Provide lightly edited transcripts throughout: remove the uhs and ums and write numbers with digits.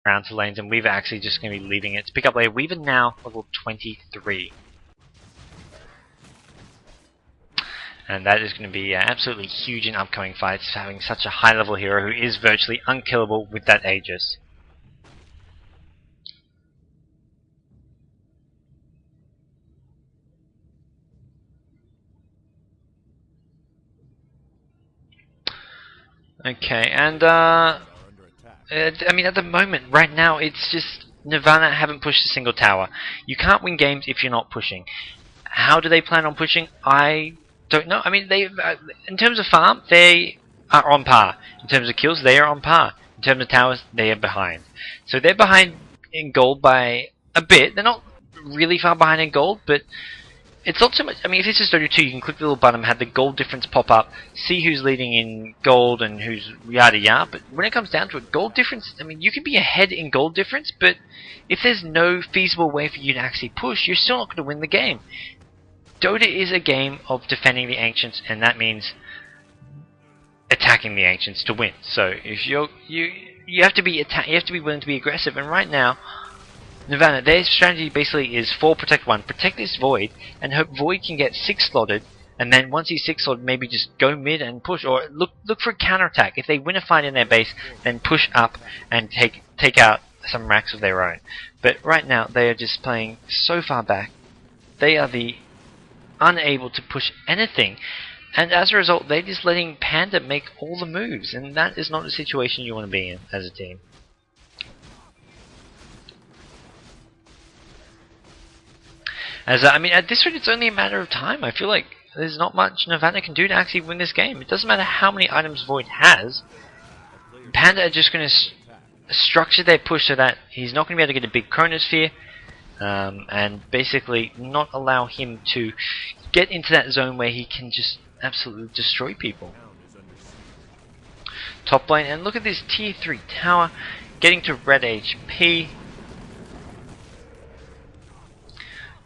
around to lanes, and Weaver actually just going to be leaving it to pick up later. Weaver now level 23. And that is going to be absolutely huge in upcoming fights, having such a high level hero who is virtually unkillable with that Aegis. Okay, and I mean, at the moment, right now, it's just Nirvana haven't pushed a single tower. You can't win games if you're not pushing. How do they plan on pushing? I don't know. I mean, they in terms of farm, they are on par. In terms of kills, they are on par. In terms of towers, they are behind. So they're behind in gold by a bit. They're not really far behind in gold, but it's not so much. I mean, if this is Dota 2, you can click the little button, have the gold difference pop up, see who's leading in gold and who's yada yada. But when it comes down to it, gold difference, I mean, you can be ahead in gold difference, but if there's no feasible way for you to actually push, you're still not going to win the game. Dota is a game of defending the Ancients, and that means attacking the Ancients to win. So if you have to be willing to be aggressive, and right now, Nirvana, their strategy basically is 4 protect 1, protect this Void, and hope Void can get 6 slotted, and then once he's 6 slotted, maybe just go mid and push, or look for a counterattack. If they win a fight in their base, then push up and take out some racks of their own. But right now, they are just playing so far back. They are unable to push anything, and as a result, they're just letting Panda make all the moves, and that is not a situation you want to be in as a team. I mean, at this rate, it's only a matter of time. I feel like there's not much Nirvana can do to actually win this game. It doesn't matter how many items Void has. Panda are just going to structure their push so that he's not going to be able to get a big Chronosphere, and basically not allow him to get into that zone where he can just absolutely destroy people. Top lane, and look at this tier 3 tower getting to red HP.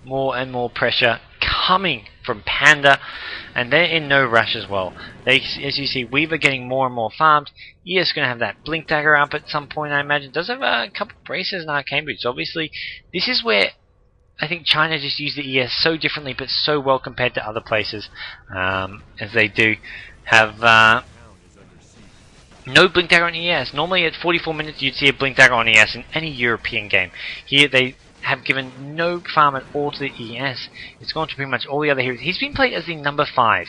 More and more pressure coming from Panda, and they're in no rush as well. As you see, Weaver getting more and more farmed. ES going to have that Blink Dagger up at some point, I imagine. Does have a couple of braces and arcane boots. Obviously, this is where I think China just used the ES so differently, but so well compared to other places, as they do have no Blink Dagger on ES. Normally at 44 minutes you'd see a Blink Dagger on ES in any European game. Here they have given no farm at all to the ES. It's gone to pretty much all the other heroes. He's been played as the number 5.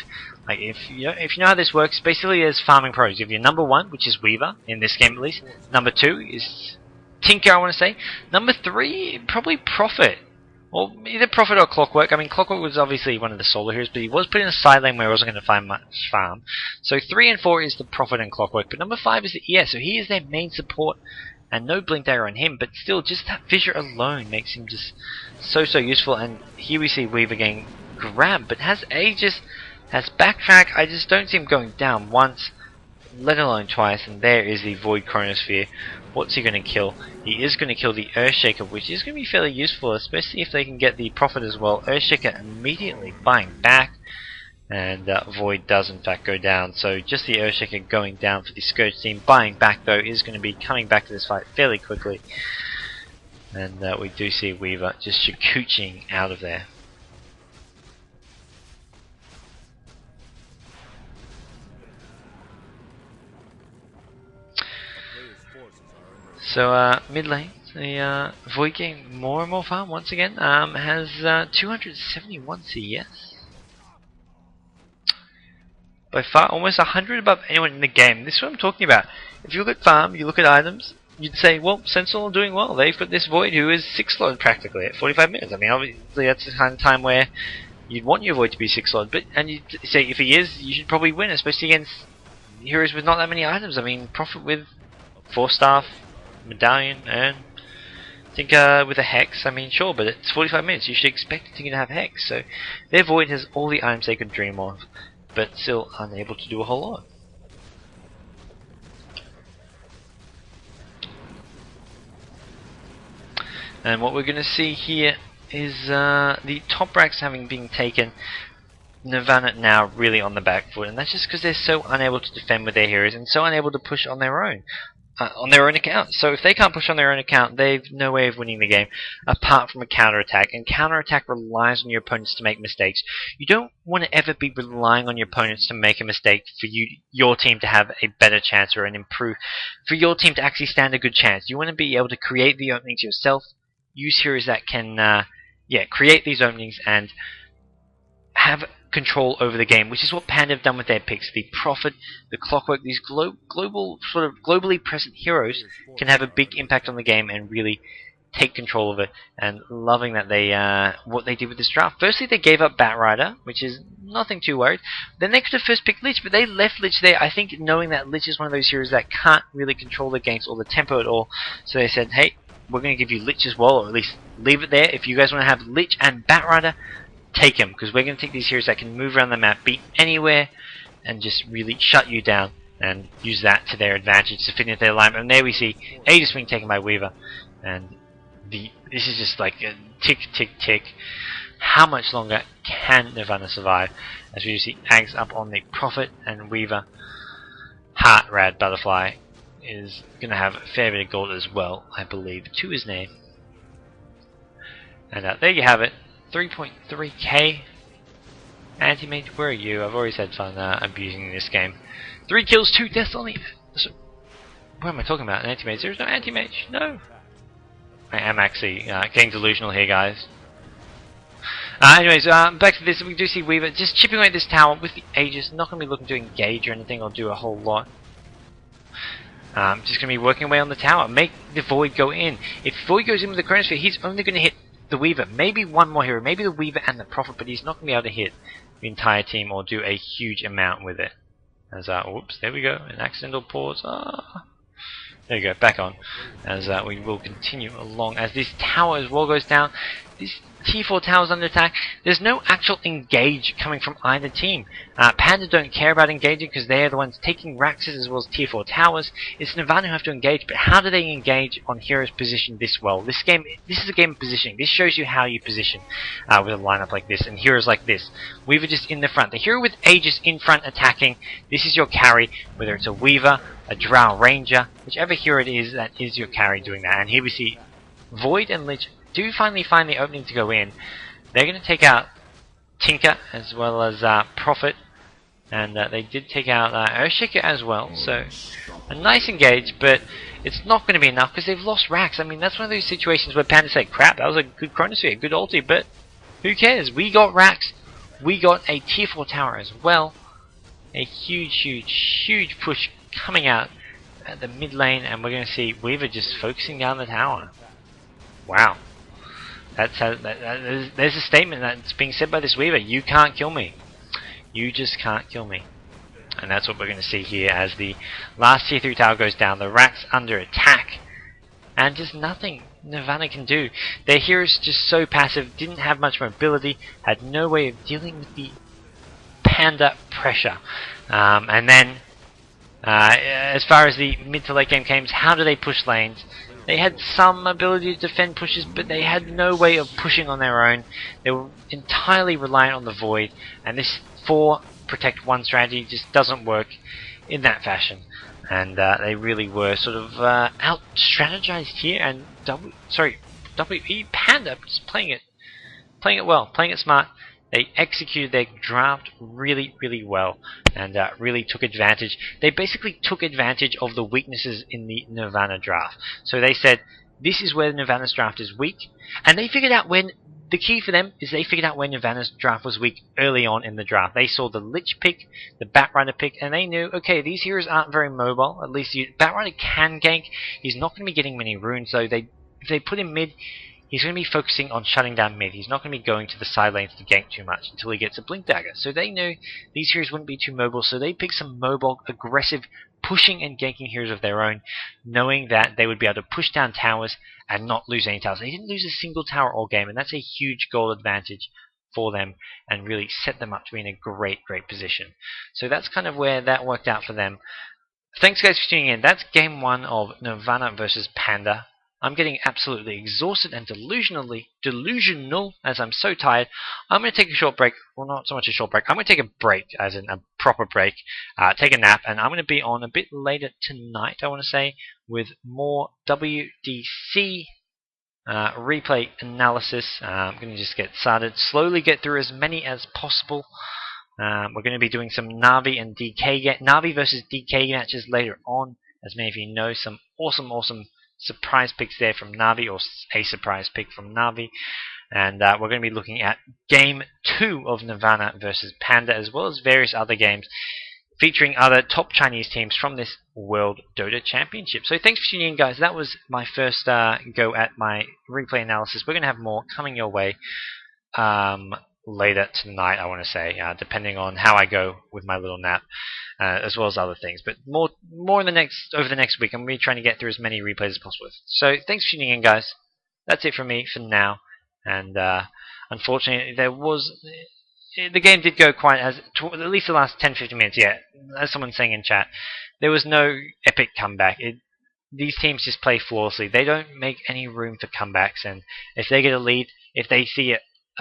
Like if you know how this works, basically there's farming pros. You have your number 1, which is Weaver in this game at least. Number 2 is Tinker, I want to say. Number 3, probably Prophet. Well, either Prophet or Clockwork. I mean, Clockwork was obviously one of the solo heroes, but he was put in a side lane where he wasn't going to find much farm. So 3 and 4 is the Prophet and Clockwork, but number 5 is the ES, so he is their main support. And no Blink Dagger on him, but still, just that fissure alone makes him just so useful. And here we see Weaver getting grabbed, but has Aegis, has backtrack. I just don't see him going down once, let alone twice. And there is the Void Chronosphere. What's he going to kill? He is going to kill the Earthshaker, which is going to be fairly useful, especially if they can get the Prophet as well. Earthshaker immediately buying back. And Void does in fact go down, so just the Earthshaker going down for the Scourge team. Buying back though is going to be coming back to this fight fairly quickly, and we do see Weaver just shakooching out of there. So mid lane, the Void getting more and more farm once again. Has 271 CS. By far, almost 100 above anyone in the game. This is what I'm talking about. If you look at farm, you look at items, you'd say, well, Sentinel are doing well. They've got this Void who is 6 slotted practically at 45 minutes. I mean, obviously that's the kind of time where you'd want your Void to be 6 slotted, but and you say if he is, you should probably win, especially against heroes with not that many items. I mean, Prophet with 4 staff, Medallion, and I think with a Hex, I mean, sure, but it's 45 minutes. You should expect it to have Hex. So their Void has all the items they could dream of, but still unable to do a whole lot. And what we're going to see here is the top racks having been taken. Nirvana now really on the back foot, and that's just because they're so unable to defend with their heroes and so unable to push on their own. on their own account. So if they can't push on their own account, they've no way of winning the game apart from a counterattack. And counterattack relies on your opponents to make mistakes. You don't want to ever be relying on your opponents to make a mistake for your team to have a better chance or an improve, for your team to actually stand a good chance. You want to be able to create the openings yourself. Use heroes that can, create these openings and have control over the game, which is what Panda have done with their picks. The Prophet, the Clockwork, these globally present heroes can have a big impact on the game and really take control of it. And loving that they what they did with this draft. Firstly, they gave up Batrider, which is nothing too worried. Then they could have first picked Lich, but they left Lich there, I think, knowing that Lich is one of those heroes that can't really control the games or the tempo at all. So they said, hey, we're going to give you Lich as well, or at least leave it there. If you guys want to have Lich and Batrider, take him, because we're going to take these heroes that can move around the map, be anywhere, and just really shut you down, and use that to their advantage to fit into their alignment. And there we see Aegis being taken by Weaver, and this is just like a tick, tick, tick. How much longer can Nirvana survive? As we see Ags up on the Prophet, and Weaver, Heart Rad Butterfly, is going to have a fair bit of gold as well, I believe, to his name. And there you have it. 3.3k. Anti-mage, where are you? I've always had fun abusing this game. 3 kills, 2 deaths on the... What am I talking about? An anti-mage? There's no anti-mage. No. I am actually getting delusional here, guys. Anyways, back to this. We do see Weaver just chipping away at this tower with the Aegis. Not going to be looking to engage or anything or do a whole lot. Just going to be working away on the tower. Make the Void go in. If Void goes in with the Chronosphere, he's only going to hit the Weaver, maybe one more hero, maybe the Weaver and the Prophet, but he's not going to be able to hit the entire team or do a huge amount with it. As whoops, there we go, an accidental pause. There we go, back on. As we will continue along as this tower as well goes down. This T4 tower's under attack. There's no actual engage coming from either team. Panda don't care about engaging because they're the ones taking Raxes as well as Tier 4 towers. It's Nirvana who have to engage, but how do they engage on heroes positioned this well? This is a game of positioning. This shows you how you position with a lineup like this and heroes like this. Weaver just in the front. The hero with Aegis in front attacking. This is your carry, whether it's a Weaver, a Drow Ranger, whichever hero it is, that is your carry doing that. And here we see Void and Lich do finally find the opening to go in. They're going to take out Tinker as well as Prophet, and they did take out Earthshaker as well, so a nice engage, but it's not going to be enough because they've lost Rax. I mean, that's one of those situations where Panda say, crap, that was a good Chronosphere, good ulti, but who cares? We got Rax, we got a Tier 4 tower as well, a huge, huge, huge push coming out at the mid lane, and we're going to see Weaver just focusing down the tower. Wow. There's a statement that's being said by this Weaver. You can't kill me. You just can't kill me. And that's what we're going to see here as the last Tier 3 tower goes down. The Rax under attack. And just nothing Nirvana can do. Their heroes just so passive, didn't have much mobility, had no way of dealing with the Panda pressure. And then, as far as the mid to late game games, how do they push lanes? They had some ability to defend pushes, but they had no way of pushing on their own. They were entirely reliant on the Void, and this 4 protect 1 strategy just doesn't work in that fashion. And they really were sort of out-strategized here, and WE Panda just playing it well, playing it smart. They executed their draft really, really well and really took advantage. They basically took advantage of the weaknesses in the Nirvana draft. So they said, this is where Nirvana's draft is weak. And they figured out when, the key for them is they figured out when Nirvana's draft was weak early on in the draft. They saw the Lich pick, the Batrider pick, and they knew, okay, these heroes aren't very mobile. At least Batrider can gank. He's not going to be getting many runes, so if they put him mid, he's going to be focusing on shutting down mid. He's not going to be going to the side lanes to gank too much until he gets a Blink Dagger. So they knew these heroes wouldn't be too mobile, so they picked some mobile, aggressive, pushing and ganking heroes of their own, knowing that they would be able to push down towers and not lose any towers. They didn't lose a single tower all game, and that's a huge goal advantage for them and really set them up to be in a great, great position. So that's kind of where that worked out for them. Thanks guys for tuning in. That's game 1 of Nirvana versus Panda. I'm getting absolutely exhausted and delusional as I'm so tired. I'm going to take a short break. Well, not so much a short break. I'm going to take a break, as in a proper break. Take a nap, and I'm going to be on a bit later tonight, I want to say, with more WDC replay analysis. I'm going to just get started, slowly get through as many as possible. We're going to be doing some Na'Vi and DK Na'Vi versus DK matches later on. As many of you know, some awesome surprise picks there from Na'Vi, or a surprise pick from Na'Vi. And we're going to be looking at Game 2 of Nirvana versus Panda, as well as various other games featuring other top Chinese teams from this World Dota Championship. So thanks for tuning in, guys. That was my first go at my replay analysis. We're going to have more coming your way later tonight, I want to say, depending on how I go with my little nap, as well as other things. But more over the next week. I'm going to be trying to get through as many replays as possible. So thanks for tuning in, guys. That's it from me for now. And unfortunately, the game did go quite at least the last 10-15 minutes. Yeah, as someone's saying in chat, there was no epic comeback. These teams just play flawlessly. They don't make any room for comebacks, and if they get a lead, if they see a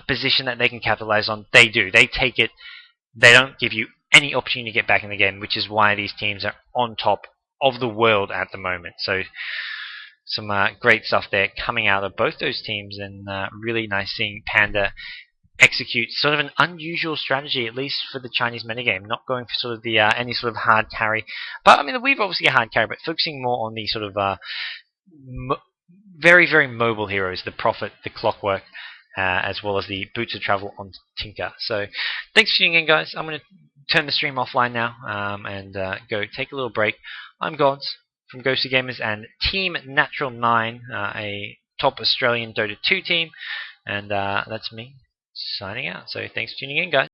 position that they can capitalize on, they do. They take it. They don't give you any opportunity to get back in the game, which is why these teams are on top of the world at the moment. So some great stuff there coming out of both those teams, and really nice seeing Panda execute sort of an unusual strategy, at least for the Chinese metagame, not going for sort of the any sort of hard carry. But I mean, we've obviously a hard carry, but focusing more on the sort of very mobile heroes, the Prophet, the Clockwork, as well as the Boots of Travel on Tinker. So thanks for tuning in, guys. I'm going to turn the stream offline now and go take a little break. I'm Gods from Ghosty Gamers and Team Natural 9, a top Australian Dota 2 team, and that's me signing out. So thanks for tuning in, guys.